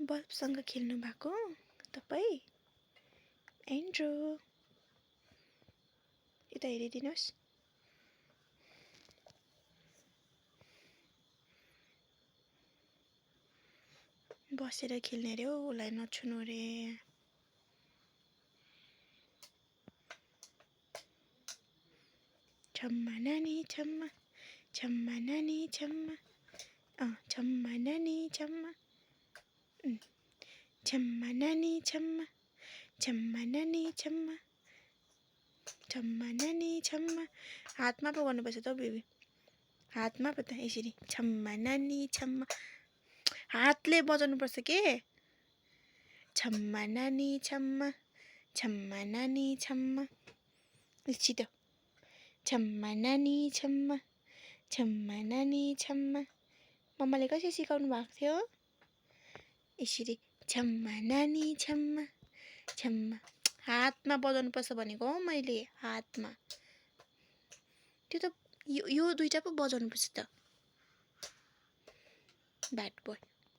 बल्बसँग खेल्नु भएको तपाईँ? एन्ड्रु यता हेरिदिनुहोस्। बसेर खेल्ने अरे हौ, उसलाई नछुनु अरे। छम्मा नानी छम्मा, छम्मा नानी छम्मा, छम्मा नानी छम्मा, छम्मा नानी छम्मा, छम्मा नानी छम्मा, छम्मा नानी छम्मा। हातमा पो गर्नुपर्छ त बेबी, हातमा पो त यसरी छम्मा नानी छम्मा। हातले बजाउनुपर्छ के। छम्मा नानी छम्मा, छम्मा नानी छम्मा। छिटो छम्मा नानी छम्मा, छम्मा नानी छम्मा। मम्माले कसरी सिकाउनु भएको थियो? यसरी छम्मा नानी छम्मा, छम्मा। हातमा बजाउनुपर्छ भनेको हौ मैले, हातमा। त्यो त यो दुईटा पो बजाउनुपर्छ त। Bad boy.